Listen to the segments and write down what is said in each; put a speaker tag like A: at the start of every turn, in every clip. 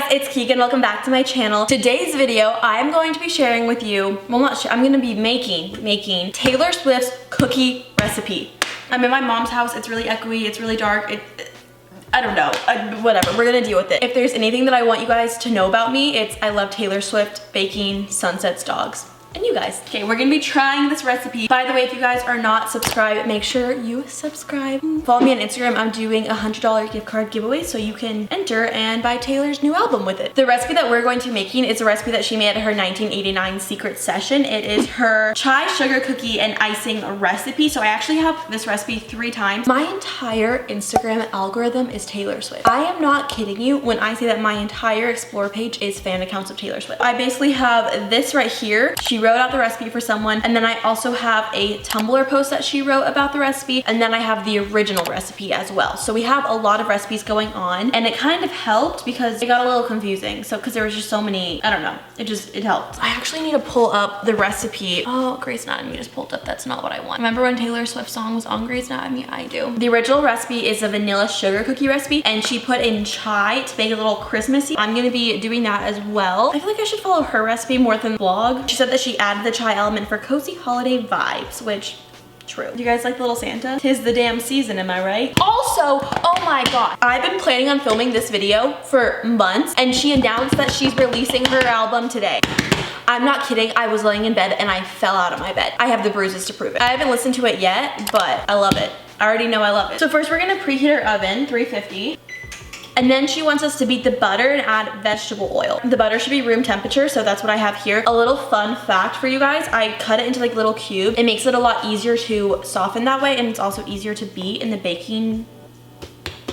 A: guys, it's Keegan. Welcome back to my channel. Today's video, I'm going to be sharing with you, I'm going to be making Taylor Swift's cookie recipe. I'm in my mom's house. It's really echoey. It's really dark. I don't know. Whatever. We're gonna deal with it. If there's anything that I want you guys to know about me, it's I love Taylor Swift, baking, sunsets, dogs, and you guys. Okay, we're gonna be trying this recipe. By the way, if you guys are not subscribed, make sure you subscribe. Follow me on Instagram. I'm doing a $100 gift card giveaway so you can enter and buy Taylor's new album with it. The recipe that we're going to be making is a recipe that she made at her 1989 secret session. It is her chai sugar cookie and icing recipe. So I actually have this recipe 3 times. My entire Instagram algorithm is Taylor Swift. I am not kidding you when I say that my entire explore page is fan accounts of Taylor Swift. I basically have this right here. She wrote out the recipe for someone, and then I also have a Tumblr post that she wrote about the recipe, and then I have the original recipe as well. So we have a lot of recipes going on, and it kind of helped because it got a little confusing. So because there was just so many, I don't know, it helped. I actually need to pull up the recipe. Oh, Grey's Anatomy just pulled up. That's not what I want. Remember when Taylor Swift's song was on Grey's Anatomy? I do. The original recipe is a vanilla sugar cookie recipe, and she put in chai to make it a little Christmassy. I'm gonna be doing that as well. I feel like I should follow her recipe more than the vlog. She said that she added the chai element for cozy holiday vibes, which true. Do you guys like the little Santa? 'Tis the damn season, am I right? Also, oh my god, I've been planning on filming this video for months, and she announced that she's releasing her album today. I'm not kidding. I was laying in bed and I fell out of my bed. I have the bruises to prove it. I haven't listened to it yet, but I love it. I already know I love it. So first we're gonna preheat our oven, 350. And then she wants us to beat the butter and add vegetable oil. The butter should be room temperature, so that's what I have here. A little fun fact for you guys, I cut it into like little cubes. It makes it a lot easier to soften that way, and it's also easier to beat in the baking.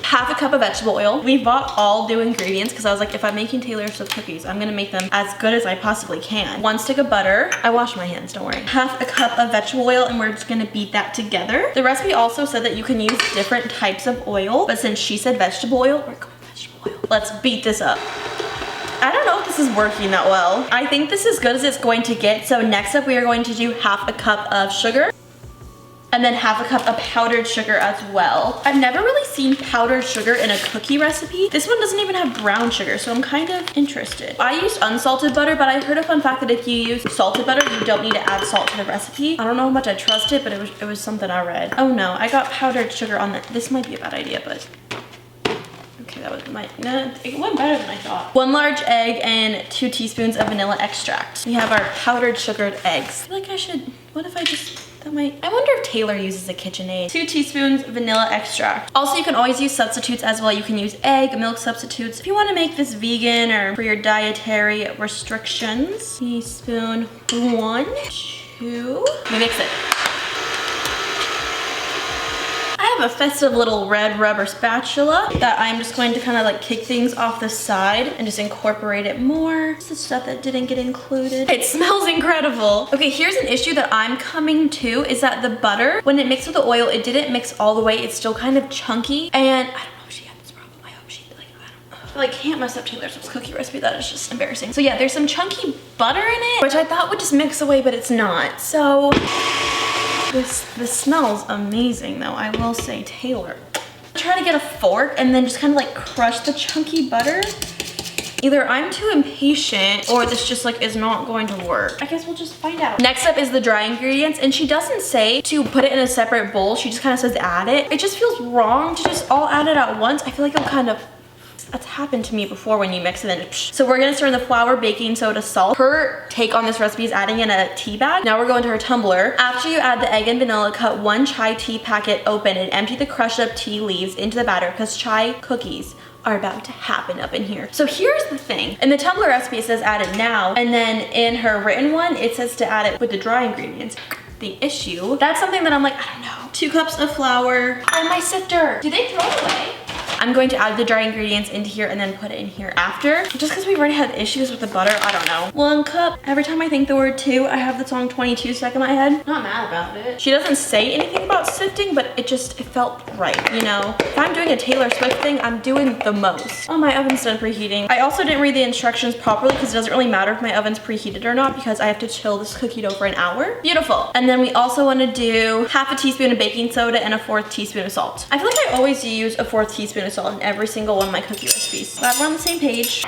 A: Half a cup of vegetable oil. We bought all new ingredients because I was like, if I'm making Taylor Swift cookies, I'm gonna make them as good as I possibly can. 1 stick of butter. I wash my hands, don't worry. Half a cup of vegetable oil, and we're just gonna beat that together. The recipe also said that you can use different types of oil, but since she said vegetable oil, we're going vegetable oil. Let's beat this up. I don't know if this is working that well. I think this is as good as it's going to get. So next up, we are going to do half a cup of sugar, and then half a cup of powdered sugar as well. I've never really seen powdered sugar in a cookie recipe. This one doesn't even have brown sugar, so I'm kind of interested. I used unsalted butter, but I heard a fun fact that if you use salted butter, you don't need to add salt to the recipe. I don't know how much I trust it, but it was something I read. Oh no, I got powdered sugar on that. This might be a bad idea, but okay, that was it went better than I thought. 1 large egg and 2 teaspoons of vanilla extract. We have our powdered sugared eggs. I feel like I should, what if I just, I wonder if Taylor uses a KitchenAid. 2 teaspoons vanilla extract. Also, you can always use substitutes as well. You can use egg, milk substitutes. If you want to make this vegan or for your dietary restrictions. Teaspoon 1, 2. We mix it. I have a festive little red rubber spatula that I'm just going to kind of like kick things off the side and just incorporate it more. This is stuff that didn't get included. It smells incredible. Okay, here's an issue that I'm coming to is that the butter, when it mixed with the oil, it didn't mix all the way. It's still kind of chunky, and I don't know if she had this problem. I hope she, like, I don't know. I can't mess up Taylor Swift's cookie recipe. That is just embarrassing. So yeah, there's some chunky butter in it, which I thought would just mix away, but it's not. So this smells amazing though, I will say. Taylor. Try to get a fork and then just kind of like crush the chunky butter. Either I'm too impatient or this just like is not going to work. I guess we'll just find out. Next up is the dry ingredients, and she doesn't say to put it in a separate bowl. She just kind of says add it. It just feels wrong to just all add it at once. I feel like it'll kind of, that's happened to me before when you mix it in. So we're gonna stir in the flour, baking soda, salt. Her take on this recipe is adding in a tea bag. Now we're going to her tumbler. After you add the egg and vanilla, cut 1 chai tea packet open and empty the crushed up tea leaves into the batter because chai cookies are about to happen up in here. So here's the thing. In the Tumblr recipe, it says add it now. And then in her written one, it says to add it with the dry ingredients. The issue, that's something that I'm like, I don't know. 2 cups of flour. Oh, my sifter. Do they throw it away? I'm going to add the dry ingredients into here and then put it in here after. Just because we already had issues with the butter, I don't know. 1 cup. Every time I think the word 2, I have the song 22 stuck in my head. Not mad about it. She doesn't say anything about sifting, but it felt right, you know? If I'm doing a Taylor Swift thing, I'm doing the most. Oh, my oven's done preheating. I also didn't read the instructions properly because it doesn't really matter if my oven's preheated or not because I have to chill this cookie dough for an hour. Beautiful. And then we also want to do 1/2 teaspoon of baking soda and 1/4 teaspoon of salt. I feel like I always use 1/4 teaspoon soy salt in every single one of my cookie recipes. Glad we're on the same page.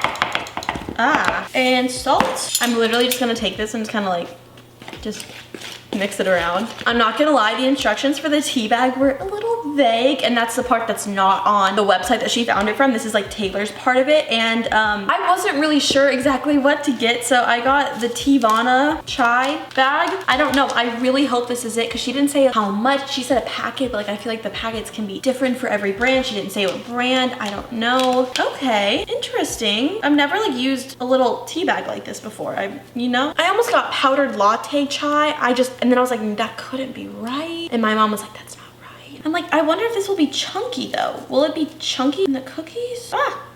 A: And salt. I'm literally just gonna take this and just kind of like, just mix it around. I'm not gonna lie, the instructions for the tea bag were a little vague, and that's the part that's not on the website that she found it from. This is like Taylor's part of it, and I wasn't really sure exactly what to get, so I got the Tivana chai bag. I don't know, I really hope this is it, because she didn't say how much. She said a packet, but like I feel like the packets can be different for every brand. She didn't say what brand. I don't know. Okay, interesting. I've never like used a little tea bag like this before. I almost got powdered latte chai. And then I was like, that couldn't be right. And my mom was like, that's not right. I'm like, I wonder if this will be chunky though. Will it be chunky in the cookies?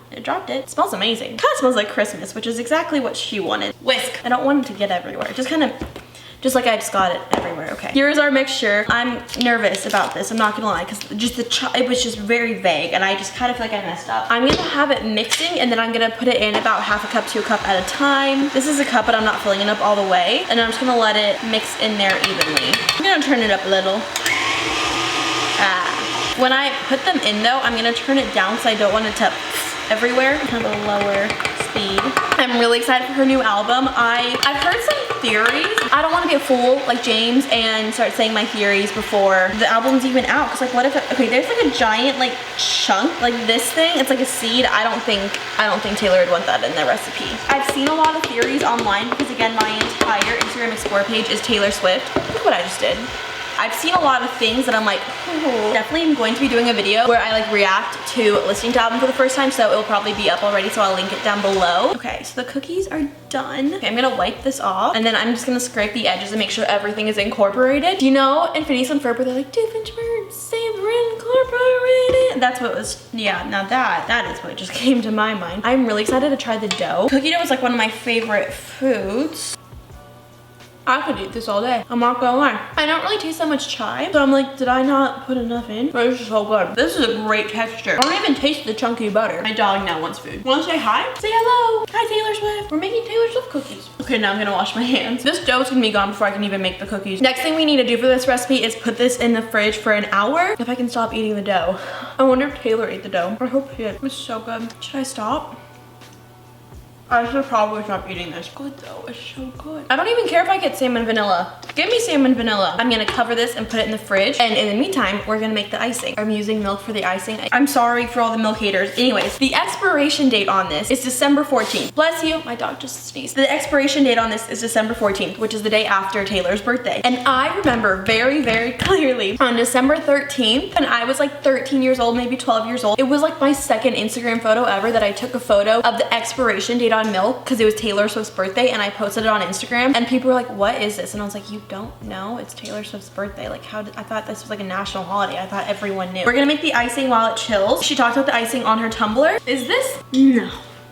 A: It dropped it. It smells amazing. Kind of smells like Christmas, which is exactly what she wanted. Whisk. I don't want it to get everywhere. Just like I just got it everywhere. Okay. Here's our mixture. I'm nervous about this. I'm not gonna lie, because just it was just very vague, and I just kind of feel like I messed up. I'm gonna have it mixing, and then I'm gonna put it in about half a cup to a cup at a time. This is a cup, but I'm not filling it up all the way, and I'm just gonna let it mix in there evenly. I'm gonna turn it up a little. When I put them in though, I'm gonna turn it down because I don't want it to everywhere. Kind of a lower speed. I'm really excited for her new album. I've heard some theories. I don't want to be a fool like James and start saying my theories before the album's even out. Cause like what if, okay, there's like a giant like chunk, like this thing, it's like a seed. I don't think Taylor would want that in the recipe. I've seen a lot of theories online because again, my entire Instagram Explore page is Taylor Swift. Look what I just did. I've seen a lot of things that I'm like, oh. Definitely am going to be doing a video where I like react to listening to album for the first time, so it'll probably be up already, so I'll link it down below. Okay, so the cookies are done. Okay, I'm gonna wipe this off, and then I'm just gonna scrape the edges and make sure everything is incorporated. You know, in Phineas and Ferb, they're like, Doofenshmirtz, savor incorporated. That's what was, yeah, now that is what just came to my mind. I'm really excited to try the dough. Cookie dough is like one of my favorite foods. I could eat this all day. I'm not gonna lie. I don't really taste that much chai, so I'm like, did I not put enough in? But it's so good. This is a great texture. I don't even taste the chunky butter. My dog now wants food. Wanna say hi? Say hello. Hi, Taylor Swift. We're making Taylor Swift cookies. Okay, now I'm gonna wash my hands. This dough's gonna be gone before I can even make the cookies. Next thing we need to do for this recipe is put this in the fridge for an hour. If I can stop eating the dough. I wonder if Taylor ate the dough. I hope she did. It's so good. Should I stop? I should probably stop eating this. Good though, it's so good. I don't even care if I get salmon vanilla. Give me salmon vanilla. I'm gonna cover this and put it in the fridge. And in the meantime, we're gonna make the icing. I'm using milk for the icing. I'm sorry for all the milk haters. Anyways, the expiration date on this is December 14th. Bless you, my dog just sneezed. The expiration date on this is December 14th, which is the day after Taylor's birthday. And I remember very, very clearly on December 13th, when I was like 13 years old, maybe 12 years old, it was like my second Instagram photo ever that I took a photo of the expiration date on milk because it was Taylor Swift's birthday, and I posted it on Instagram, and people were like, what is this? And I was like, you don't know? It's Taylor Swift's birthday. Like, I thought this was like a national holiday. I thought everyone knew. We're gonna make the icing while it chills. She talked about the icing on her Tumblr. Is this? No.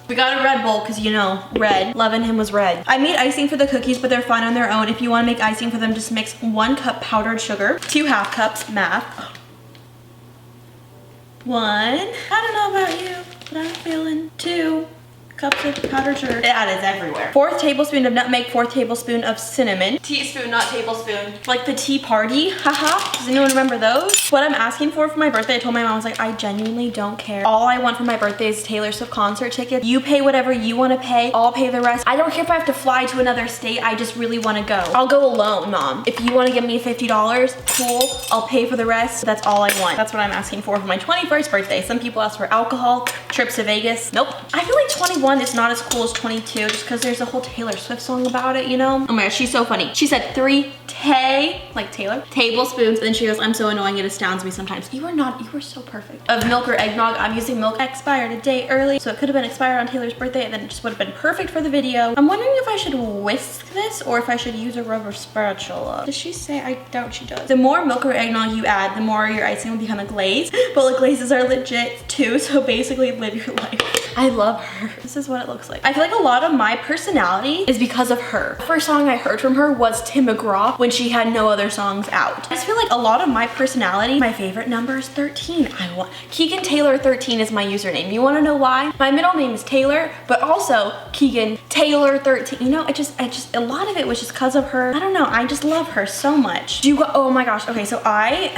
A: We got a Red Bull because, you know, red. Loving him was red. I made icing for the cookies, but they're fine on their own. If you want to make icing for them, just mix 1 cup powdered sugar, 2 half cups, math. 1, I don't know about you, but I'm feeling 2 cups of powdered sugar. That is everywhere. 4th tablespoon of nutmeg, 4th tablespoon of cinnamon. Teaspoon, not tablespoon. Like the tea party, haha. Does anyone remember those? What I'm asking for my birthday, I told my mom, I was like, I genuinely don't care. All I want for my birthday is Taylor Swift concert tickets. You pay whatever you want to pay. I'll pay the rest. I don't care if I have to fly to another state. I just really want to go. I'll go alone, mom. If you want to give me $50, cool. I'll pay for the rest. That's all I want. That's what I'm asking for my 21st birthday. Some people ask for alcohol, trips to Vegas. Nope. I feel like 21 is not as cool as 22 just because there's a whole Taylor Swift song about it, you know? Oh my gosh, she's so funny. She said 3 like Taylor, tablespoons, and then she goes, I'm so annoying, it astounds me sometimes. You were so perfect. Of milk or eggnog, I'm using milk expired a day early, so it could have been expired on Taylor's birthday, and then it just would have been perfect for the video. I'm wondering if I should whisk this or if I should use a rubber spatula. Does she say? I doubt she does. The more milk or eggnog you add, the more your icing will become a glaze, but like glazes are legit too, so basically live your life. I love her. This is what it looks like. I feel like a lot of my personality is because of her. The first song I heard from her was Tim McGraw when she had no other songs out. I just feel like a lot of my personality, my favorite number is 13. Keegan Taylor 13 is my username. You wanna know why? My middle name is Taylor, but also Keegan Taylor 13. You know, a lot of it was just because of her. I don't know, I just love her so much. Oh my gosh, okay, so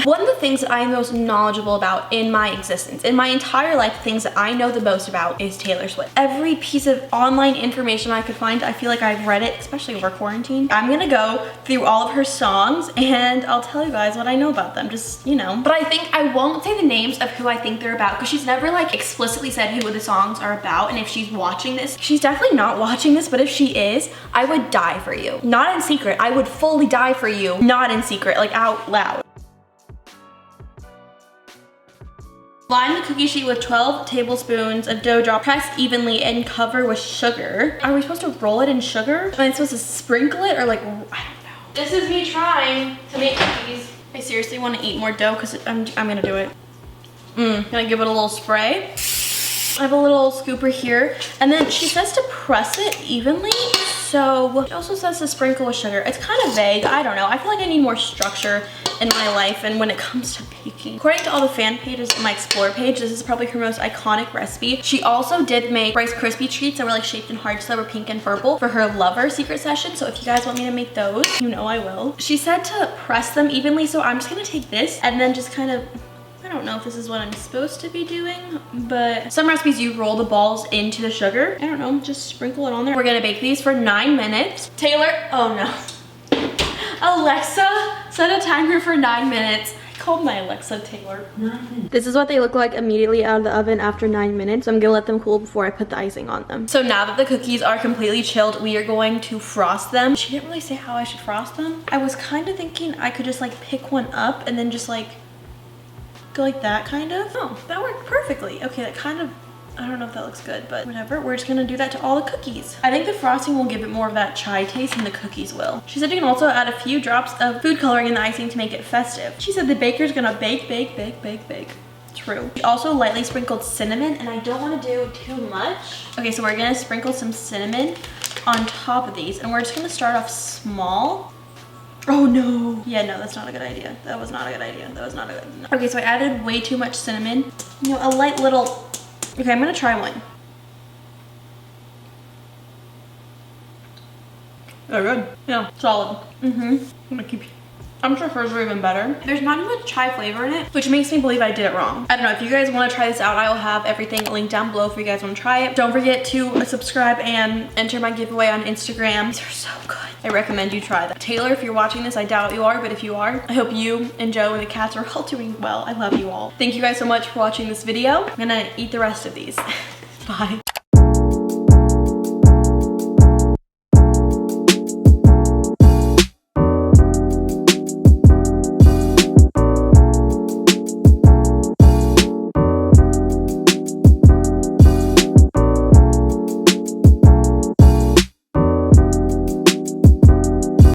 A: one of the things that I am most knowledgeable about in my existence, in my entire life, things that I know the most about is Taylor Swift. Every piece of online information I could find, I feel like I've read it, especially over quarantine. I'm gonna go through all of her songs and I'll tell you guys what I know about them, just, you know. But I think I won't say the names of who I think they're about because she's never like explicitly said who the songs are about. And if she's watching this, she's definitely not watching this, but if she is, I would die for you. Not in secret, I would fully die for you. Not in secret, like out loud. Line the cookie sheet with 12 tablespoons of dough drop, press evenly and cover with sugar. Are we supposed to roll it in sugar? Am I supposed to sprinkle it or like, I don't know. This is me trying to make cookies. I seriously want to eat more dough because I'm gonna do it. Can I give it a little spray? I have a little scooper here. And then she says to press it evenly. So she also says to sprinkle with sugar. It's kind of vague, I don't know. I feel like I need more structure in my life and when it comes to baking. According to all the fan pages in my Explore page, this is probably her most iconic recipe. She also did make Rice Krispie treats that were like shaped in hearts that were pink and purple for her lover secret session. So if you guys want me to make those, you know I will. She said to press them evenly, so I'm just gonna take this and then just kind of, I don't know if this is what I'm supposed to be doing, but some recipes you roll the balls into the sugar. I don't know, just sprinkle it on there. We're gonna bake these for 9 minutes. Taylor, oh no. Alexa, set a timer for 9 minutes. I called my Alexa Taylor. 9 minutes. This is what they look like immediately out of the oven after 9 minutes. So I'm gonna let them cool before I put the icing on them. So now that the cookies are completely chilled, we are going to frost them. She didn't really say how I should frost them. I was kind of thinking I could just like pick one up and then just like go like that kind of. Oh, that worked perfectly. Okay, that kind of, I don't know if that looks good, but whatever. We're just gonna do that to all the cookies. I think the frosting will give it more of that chai taste than the cookies will. She said you can also add a few drops of food coloring in the icing to make it festive. She said the baker's gonna bake, bake, bake, bake, bake. True. She also lightly sprinkled cinnamon and I don't wanna do too much. Okay, so we're gonna sprinkle some cinnamon on top of these and we're just gonna start off small. Oh no. Yeah, no, that's not a good idea. That was not a good idea. That was not a good. Okay, so I added way too much cinnamon. You know, a light little. Okay, I'm gonna try one. They're good. Yeah, solid. I'm gonna keep. I'm sure hers are even better. There's not even much chai flavor in it, which makes me believe I did it wrong. I don't know, if you guys wanna try this out, I will have everything linked down below if you guys wanna try it. Don't forget to subscribe and enter my giveaway on Instagram. These are so good. I recommend you try them. Taylor, if you're watching this, I doubt you are, but if you are, I hope you and Joe and the cats are all doing well. I love you all. Thank you guys so much for watching this video. I'm gonna eat the rest of these. Bye.